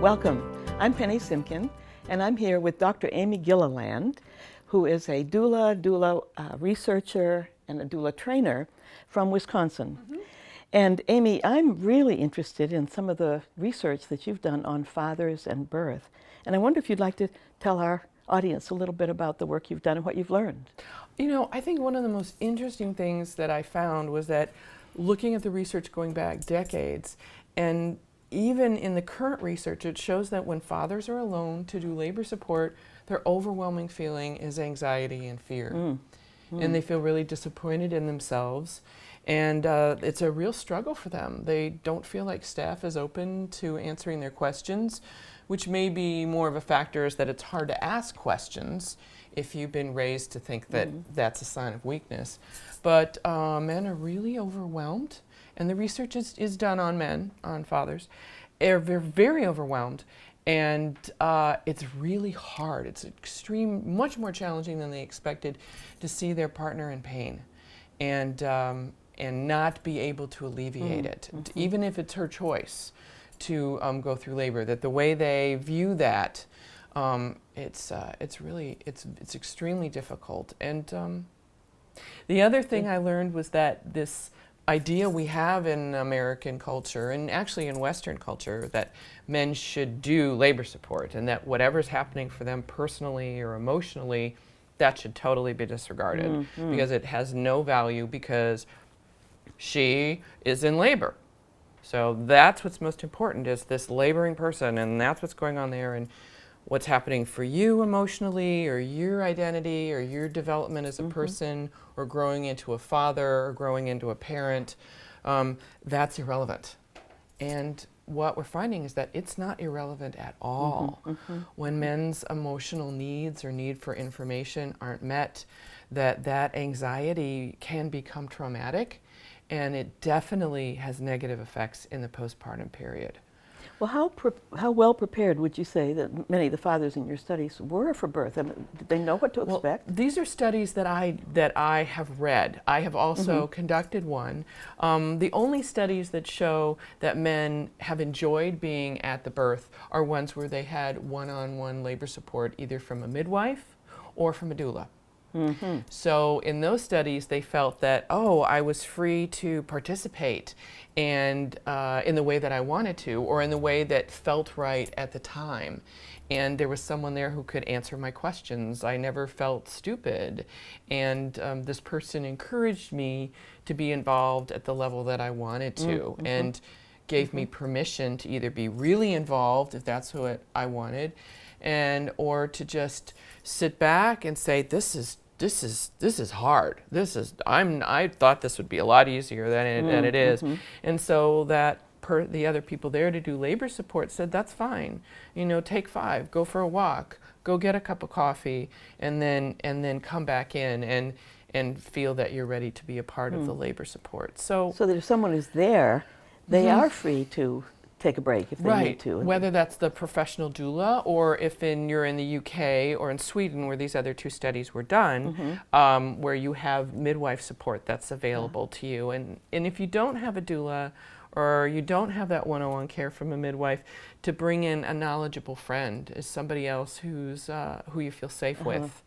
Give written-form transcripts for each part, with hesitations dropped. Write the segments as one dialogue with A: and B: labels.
A: Welcome. I'm Penny Simkin, and I'm here with Dr. Amy Gilliland, who is a doula researcher, and a doula trainer from Wisconsin. And Amy, I'm really interested in some of the research that you've done on fathers and birth. And I wonder if you'd like to tell our audience a little bit about the work you've done and what you've learned.
B: You know, I think one of the most interesting things that I found was that looking at the research going back decades, and even in the current research, it shows that when fathers are alone to do labor support, their overwhelming feeling is anxiety and fear. And they feel really disappointed in themselves. And it's a real struggle for them. They don't feel like staff is open to answering their questions, which may be more of a factor is that it's hard to ask questions if you've been raised to think that that's a sign of weakness. But men are really overwhelmed, and the research is done on men, on fathers. They're very overwhelmed, and it's really hard. It's much more challenging than they expected to see their partner in pain, and not be able to alleviate it, even if it's her choice to go through labor. That the way they view that, it's extremely difficult. And the other thing I learned was that this idea we have in American culture, and actually in Western culture, that men should do labor support, and that whatever's happening for them personally or emotionally, that should totally be disregarded because it has no value because she is in labor. So that's what's most important, is this laboring person, and that's what's going on there, and what's happening for you emotionally, or your identity, or your development as a person, or growing into a father, or growing into a parent, that's irrelevant. And what we're finding is that it's not irrelevant at all. When men's emotional needs or need for information aren't met, that anxiety can become traumatic, and it definitely has negative effects in the postpartum period.
A: Well, how well prepared would you say that many of the fathers in your studies were for birth? I mean, did they know what to expect?
B: Well, these are studies that I have read. I have also conducted one. The only studies that show that men have enjoyed being at the birth are ones where they had one-on-one labor support, either from a midwife or from a doula. So in those studies, they felt that, I was free to participate and in the way that I wanted to, or in the way that felt right at the time. And there was someone there who could answer my questions. I never felt stupid. And this person encouraged me to be involved at the level that I wanted to, and gave me permission to either be really involved, if that's what I wanted, or to just sit back and say, this is hard. I thought this would be a lot easier than it is. And so that the other people there to do labor support said, that's fine. You know, take 5, go for a walk, go get a cup of coffee, and then come back in and feel that you're ready to be a part of the labor support. So
A: that if someone is there, they are free to take a break if they need to.
B: Whether that's the professional doula, or if you're in the UK or in Sweden, where these other 2 studies were done, where you have midwife support that's available to you. And if you don't have a doula, or you don't have that one-on-one care from a midwife, to bring in a knowledgeable friend, is somebody else who you feel safe with,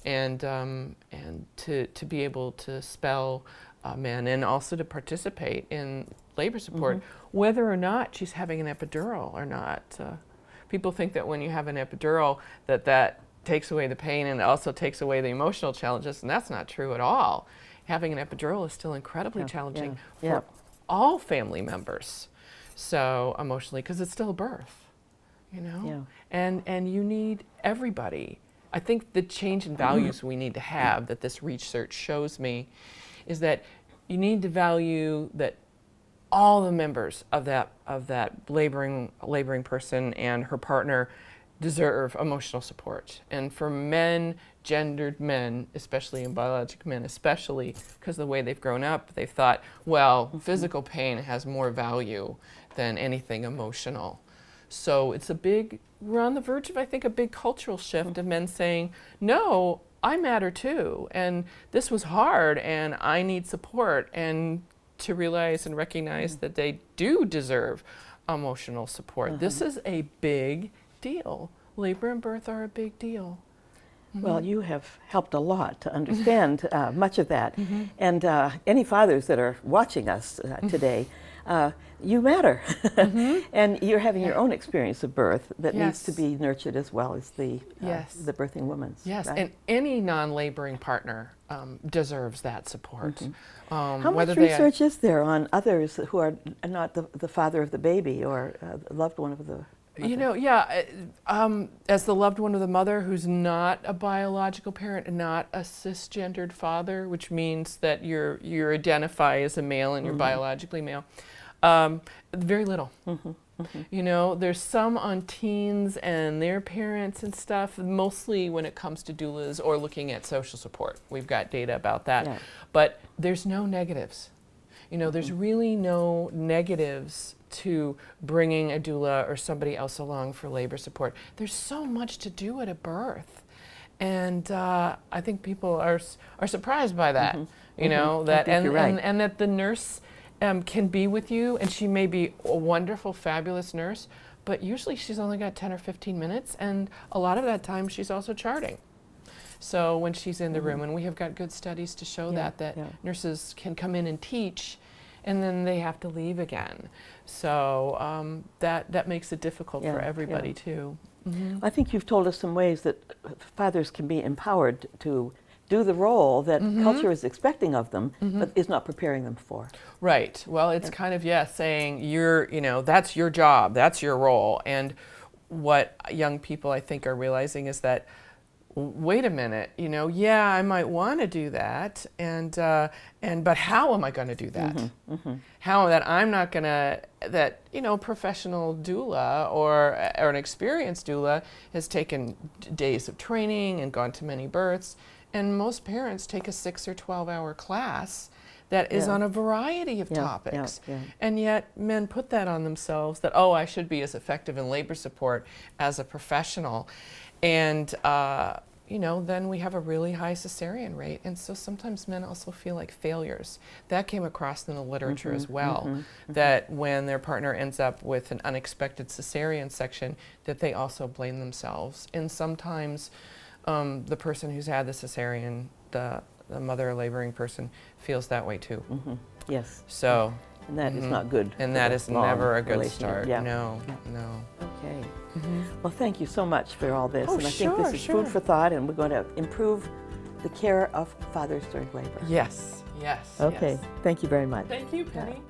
B: and to be able to spell men, and also to participate in labor support, whether or not she's having an epidural or not. People think that when you have an epidural that takes away the pain and also takes away the emotional challenges, and that's not true at all. Having an epidural is still incredibly challenging for all family members, so emotionally, because it's still a birth, you know? And you need everybody. I think the change in values we need to have, that this research shows me, is that you need to value that all the members of that laboring person and her partner deserve emotional support. And for men, gendered men, especially, and biologic men especially, because of the way they've grown up, they've thought, well, physical pain has more value than anything emotional. So we're on the verge of, I think, a big cultural shift of men saying, no, I matter too, and this was hard, and I need support, and to realize and recognize that they do deserve emotional support. This is a big deal. Labor and birth are a big deal.
A: Well, you have helped a lot to understand much of that. And any fathers that are watching us today, you matter. And you're having your own experience of birth that needs to be nurtured as well as the birthing woman's.
B: Yes,
A: right?
B: and any non-laboring partner deserves that support.
A: How much research is there on others who are not the father of the baby or the loved one of the mother?
B: You know, as the loved one of the mother who's not a biological parent and not a cisgendered father, which means that you identify as a male and you're biologically male, very little. You know, there's some on teens and their parents and stuff, mostly when it comes to doulas or looking at social support. We've got data about that.
A: Yeah.
B: But there's no negatives. You know, there's really no negatives to bringing a doula or somebody else along for labor support. There's so much to do at a birth. And I think people are surprised by that, you know, that and that the nurse can be with you, and she may be a wonderful, fabulous nurse, but usually she's only got 10 or 15 minutes, and a lot of that time she's also charting. So when she's in the room, and we have got good studies to show that nurses can come in and teach, and then they have to leave again. So that makes it difficult for everybody too.
A: I think you've told us some ways that fathers can be empowered to do the role that culture is expecting of them, but is not preparing them for.
B: Right. Well, it's kind of, saying that's your job, that's your role. And what young people, I think, are realizing is that, wait a minute, I might want to do that, but how am I going to do that? How that I'm not going to, professional doula or an experienced doula has taken days of training and gone to many births, and most parents take a 6 or 12-hour class that is on a variety of topics. And yet men put that on themselves, that, I should be as effective in labor support as a professional. And then we have a really high cesarean rate. And so sometimes men also feel like failures. That came across in the literature as well, that when their partner ends up with an unexpected cesarean section, that they also blame themselves. And sometimes the person who's had the cesarean, the mother or laboring person, feels that way too.
A: Yes.
B: So.
A: And that is not good.
B: And that is never a good start.
A: Yeah.
B: No.
A: Okay. Well, thank you so much for all this.
B: Oh,
A: and I think this is food for thought, and we're going to improve the care of fathers during labor.
B: Yes.
A: Okay. Thank you very much.
B: Thank you, Penny.